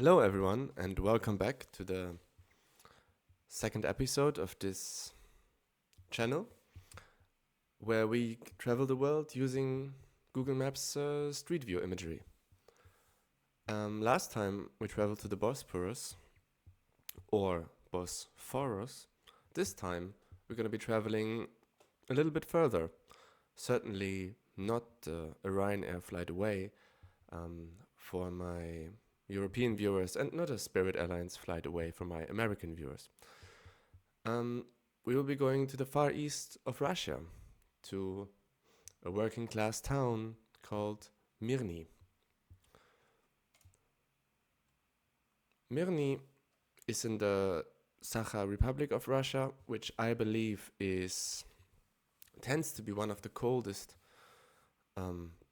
Hello, everyone, and welcome back to the second episode of this channel where we travel the world using Google Maps Street View imagery. Last time we traveled to the Bosporus or Bosphorus. This time we're going to be traveling a little bit further. Certainly not a Ryanair flight away for my European viewers, and not a Spirit Airlines flight away from my American viewers. We will be going to the far east of Russia, to a working class town called Mirny. Mirny is in the Sakha Republic of Russia, which I believe tends to be one of the coldest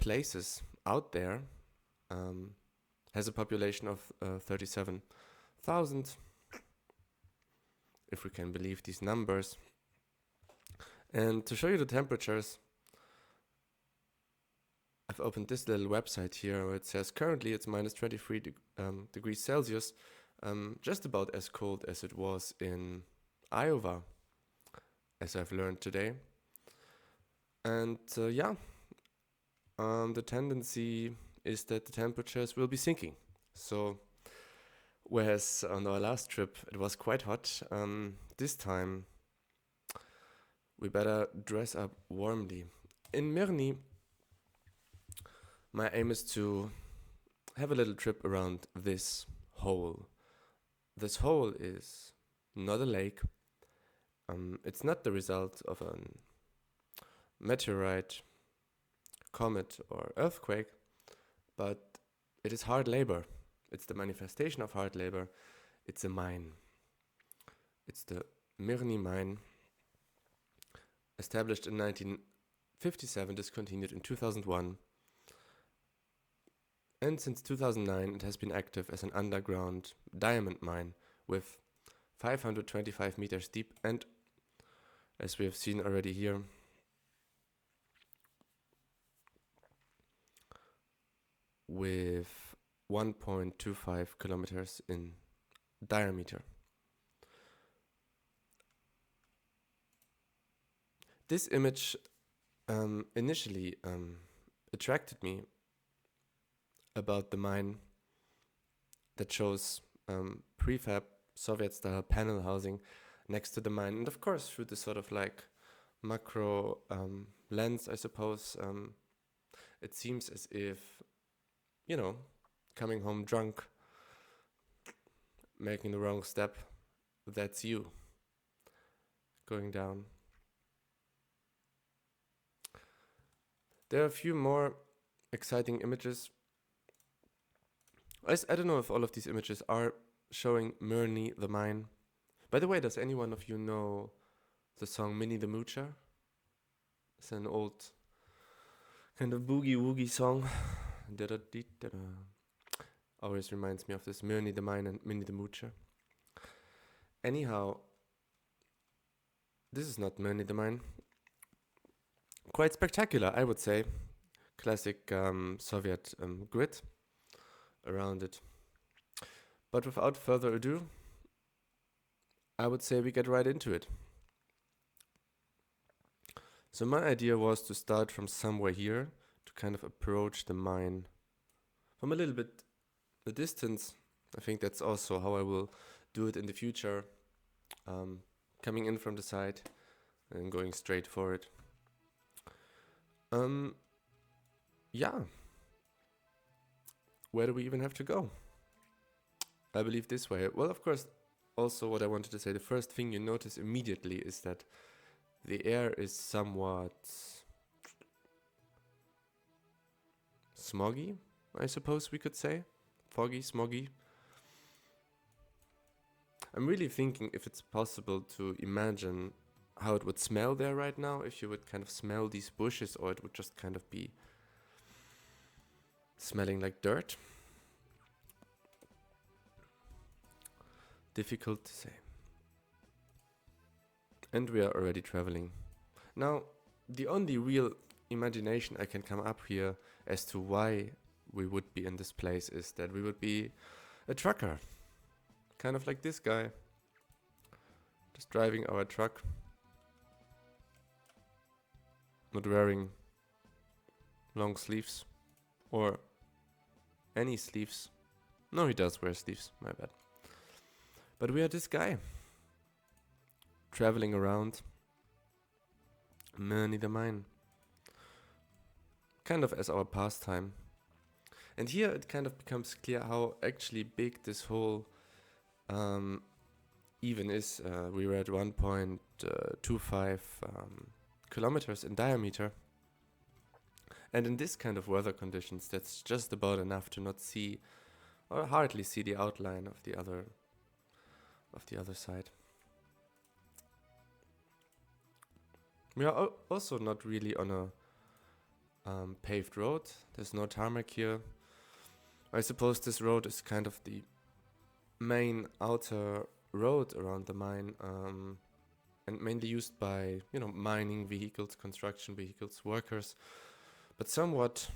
places out there. Has a population of 37,000, if we can believe these numbers. And to show you the temperatures, I've opened this little website here where it says currently it's minus 23 degrees Celsius, just about as cold as it was in Iowa, as I've learned today. And the tendency is that the temperatures will be sinking. So, whereas on our last trip it was quite hot, this time we better dress up warmly. In Mirny, my aim is to have a little trip around this hole. This hole is not a lake. It's not the result of a meteorite, comet, or earthquake, but it is hard labor. It's the manifestation of hard labor. It's a mine. It's the Mirny mine, established in 1957, discontinued in 2001. And since 2009, it has been active as an underground diamond mine with 525 meters deep and, as we have seen already here, with 1.25 kilometers in diameter. This image initially attracted me about the mine that shows prefab Soviet-style panel housing next to the mine. And of course, through this sort of like macro lens, I suppose, it seems as if, coming home drunk, making the wrong step, that's you going down. There are a few more exciting images. I don't know if all of these images are showing Mirny, the mine. By the way, does anyone of you know the song Minnie the Moocher? It's an old kind of boogie-woogie song. Always reminds me of this Mirny the mine and Minnie the Moocher. Anyhow, this is not Mirny the mine. Quite spectacular, I would say. Classic Soviet grid around it. But without further ado, I would say we get right into it. So my idea was to start from somewhere here to kind of approach the mine from a little bit a distance. I think that's also how I will do it in the future, coming in from the side and going straight for it. Where do we even have to go? I believe this way. Well, of course, also what I wanted to say, the first thing you notice immediately is that the air is somewhat smoggy, I suppose we could say. Foggy, smoggy. I'm really thinking if it's possible to imagine how it would smell there right now, if you would kind of smell these bushes, or it would just kind of be smelling like dirt. Difficult to say. And we are already traveling. Now, the only real imagination I can come up here as to why we would be in this place is that we would be a trucker, kind of like this guy, just driving our truck, not wearing long sleeves or any sleeves. No, he does wear sleeves, my bad. But we are this guy traveling around Mirny the mine, kind of as our pastime. And here it kind of becomes clear how actually big this whole even is. We were at 1.25 kilometers in diameter. And in this kind of weather conditions, that's just about enough to not see or hardly see the outline of the other side. We are also not really on a paved road. There's no tarmac here. I suppose this road is kind of the main outer road around the mine, and mainly used by, mining vehicles, construction vehicles, workers, but somewhat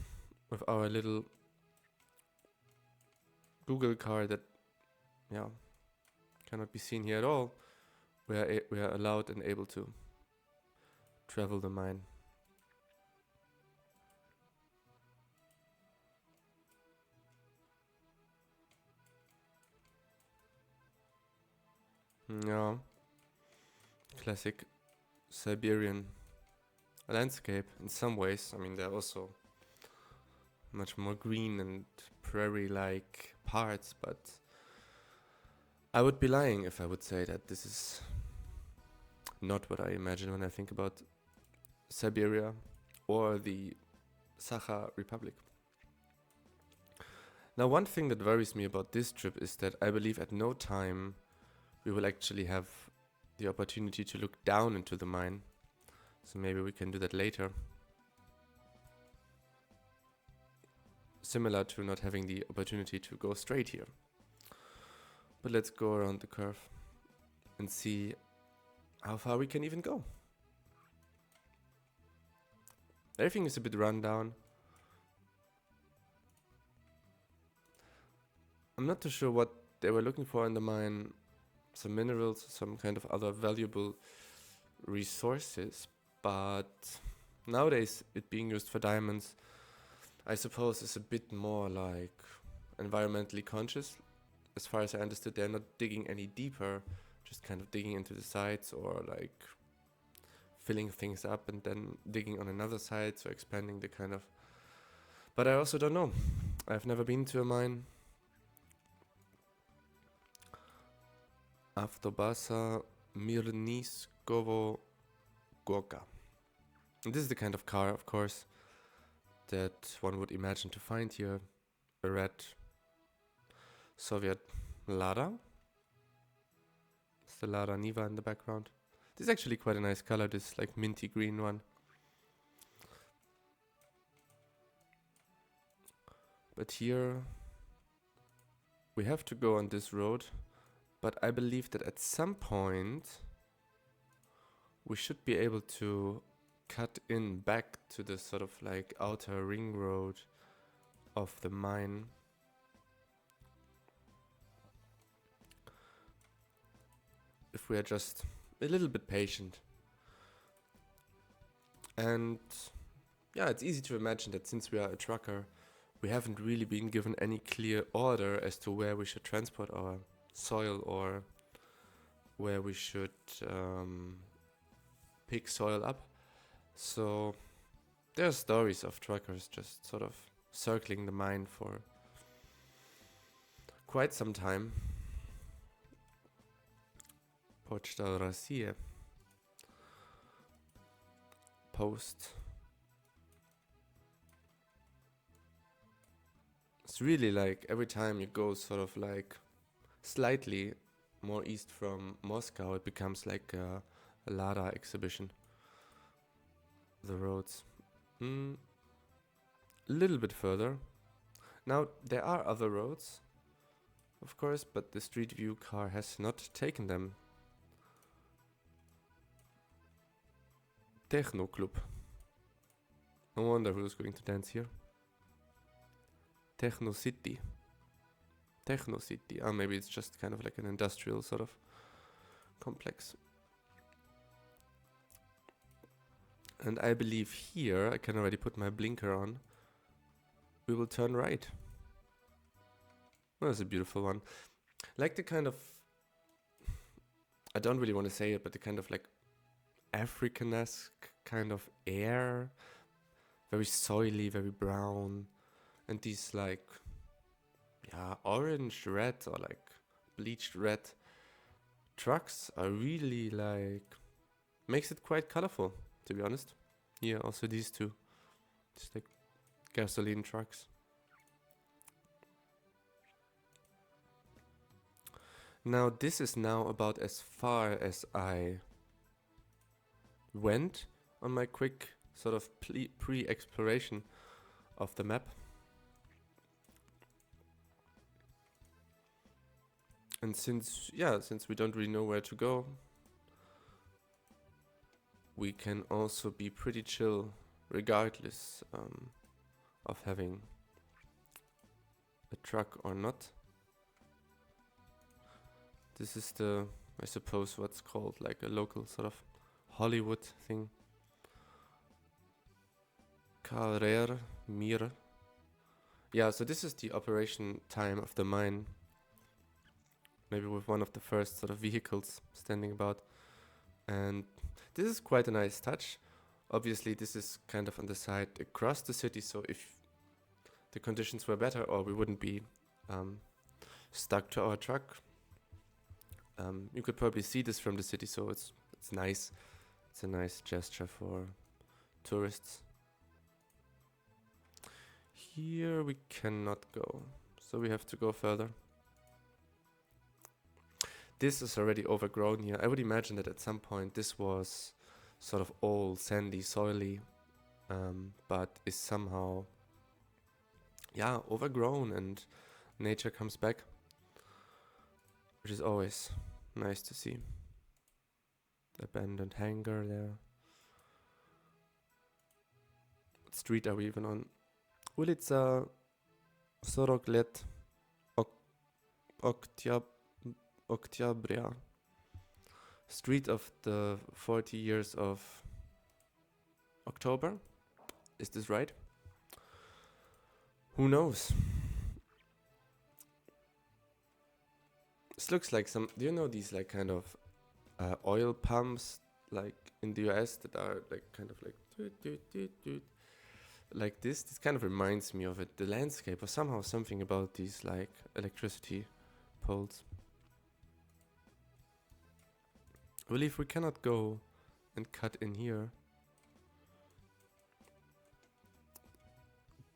with our little Google car that, cannot be seen here at all. We are allowed and able to travel the mine. Yeah, classic Siberian landscape in some ways. I mean, they're also much more green and prairie-like parts, but I would be lying if I would say that this is not what I imagine when I think about Siberia or the Sakha Republic. Now, one thing that worries me about this trip is that I believe at no time we will actually have the opportunity to look down into the mine. So maybe we can do that later. Similar to not having the opportunity to go straight here. But let's go around the curve and see how far we can even go. Everything is a bit run down. I'm not too sure what they were looking for in the mine. Some minerals, some kind of other valuable resources. But nowadays, it being used for diamonds, I suppose, is a bit more like environmentally conscious. As far as I understood, they're not digging any deeper, just kind of digging into the sides or like filling things up and then digging on another side, so expanding the kind of... But I also don't know. I've never been to a mine. Avtobasa Mirnyskovo Gorka. And this is the kind of car, of course, that one would imagine to find here. A red Soviet Lada. It's the Lada Niva in the background. This is actually quite a nice color, this like minty green one. But here we have to go on this road. But I believe that at some point we should be able to cut in back to the sort of like outer ring road of the mine. If we are just a little bit patient. And yeah, it's easy to imagine that since we are a trucker, we haven't really been given any clear order as to where we should transport our soil or where we should pick soil up. So there are stories of truckers just sort of circling the mine for quite some time. Poczta России. Post. It's really like every time you go sort of like slightly more east from Moscow, it becomes like a Lada exhibition. The roads. A little bit further. Now, there are other roads, of course, but the Street View car has not taken them. Techno Club. No wonder who's going to dance here. Techno City. Techno city. Maybe it's just kind of like an industrial sort of complex. And I believe here, I can already put my blinker on, we will turn right. Oh, that's a beautiful one. Like the kind of, I don't really want to say it, but the kind of like African-esque kind of air. Very soily, very brown. And these like, yeah, orange red or like bleached red trucks are really like, makes it quite colorful, to be honest. Yeah, also these two. Just like gasoline trucks. Now this is now about as far as I went on my quick sort of pre-exploration of the map. And since we don't really know where to go, we can also be pretty chill regardless of having a truck or not. This is the, I suppose, what's called like a local sort of Hollywood thing. Carrer Mir. Yeah, so this is the operation time of the mine. Maybe with one of the first sort of vehicles standing about. And this is quite a nice touch. Obviously, this is kind of on the side across the city, so if the conditions were better, or we wouldn't be stuck to our truck. You could probably see this from the city, so it's nice. It's a nice gesture for tourists. Here we cannot go, so we have to go further. This is already overgrown here. I would imagine that at some point this was sort of all sandy, soily, but is somehow, yeah, overgrown, and nature comes back, which is always nice to see. Abandoned hangar there. What street are we even on? Ulica Soroklet Oktября. Street of the 40 years of October. Is this right? Who knows? This looks like some, do you know these like kind of oil pumps like in the US that are like kind of like like this? This kind of reminds me of it. The landscape or somehow something about these like electricity poles. I believe we cannot go and cut in here.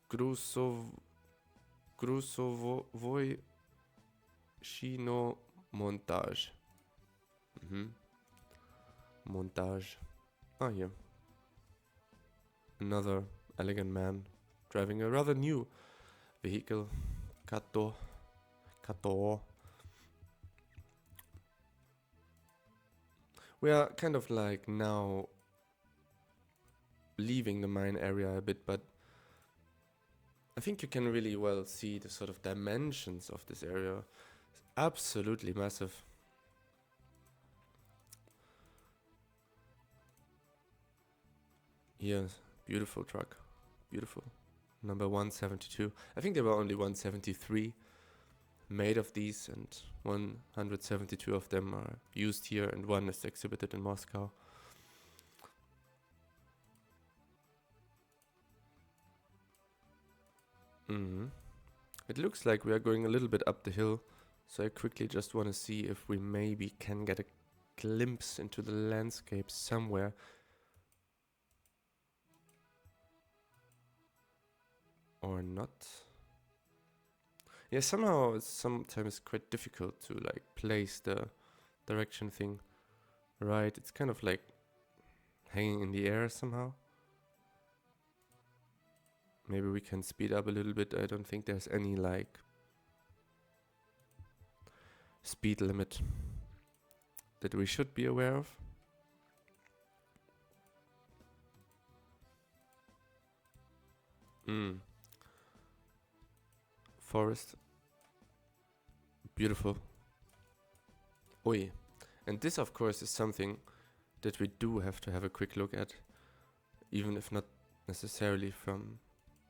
Grusovoi Shino montage. Montage. Ah, here. Another elegant man driving a rather new vehicle. Kato. We are kind of like now leaving the mine area a bit, but I think you can really well see the sort of dimensions of this area. It's absolutely massive. Yes, beautiful truck. Beautiful. Number 172. I think there were only 173 made of these, and 172 of them are used here, and one is exhibited in Moscow. It looks like we are going a little bit up the hill, so I quickly just want to see if we maybe can get a glimpse into the landscape somewhere. Or not. Yeah, somehow it's sometimes quite difficult to like place the direction thing right. It's kind of like hanging in the air somehow. Maybe we can speed up a little bit. I don't think there's any like speed limit that we should be aware of. Forest. Beautiful. Oi. And this, of course, is something that we do have to have a quick look at, even if not necessarily from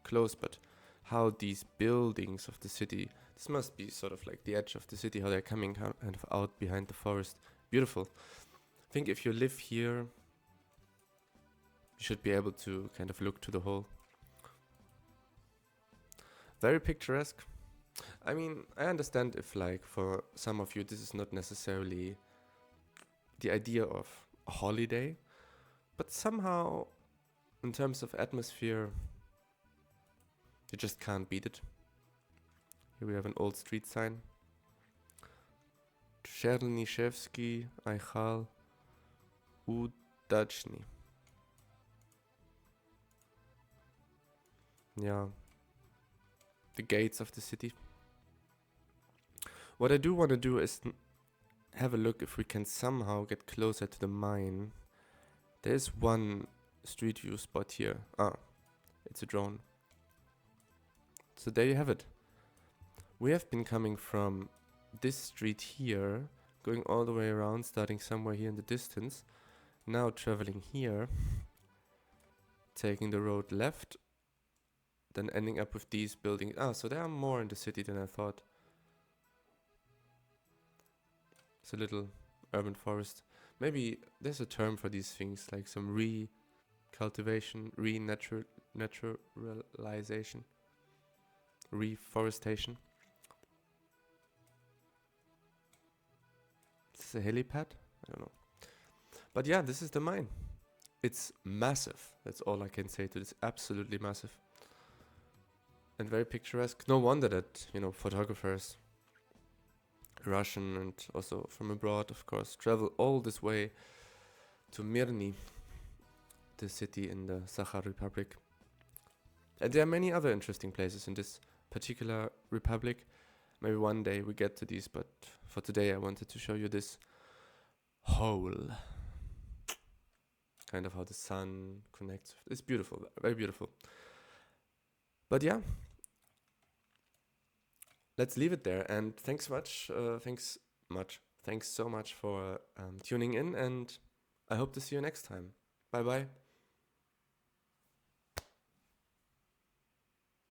close, but how these buildings of the city, this must be sort of like the edge of the city, how they're coming kind of out behind the forest. Beautiful. I think if you live here, you should be able to kind of look to the whole. Very picturesque. I mean, I understand if like for some of you this is not necessarily the idea of a holiday, but somehow in terms of atmosphere, you just can't beat it. Here we have an old street sign. Czernyszewski, Eichal, Udaczni. Yeah. The gates of the city. What I do want to do is have a look if we can somehow get closer to the mine. There's one street view spot here. Ah, it's a drone. So there you have it. We have been coming from this street here, going all the way around, starting somewhere here in the distance. Now traveling here, taking the road left, then ending up with these buildings. Ah, so there are more in the city than I thought. It's a little urban forest. Maybe there's a term for these things, like some re-cultivation, re-naturalization, reforestation. Is this a helipad? I don't know. But yeah, this is the mine. It's massive. That's all I can say to this. Absolutely massive. And very picturesque. No wonder that, you know, photographers, Russian and also from abroad, of course, travel all this way to Mirny, the city in the Sakha Republic. And there are many other interesting places in this particular republic. Maybe one day we get to these, but for today I wanted to show you this hole. Kind of how the sun connects. It's beautiful, very beautiful. But yeah, let's leave it there. And thanks so much for tuning in. And I hope to see you next time. Bye bye.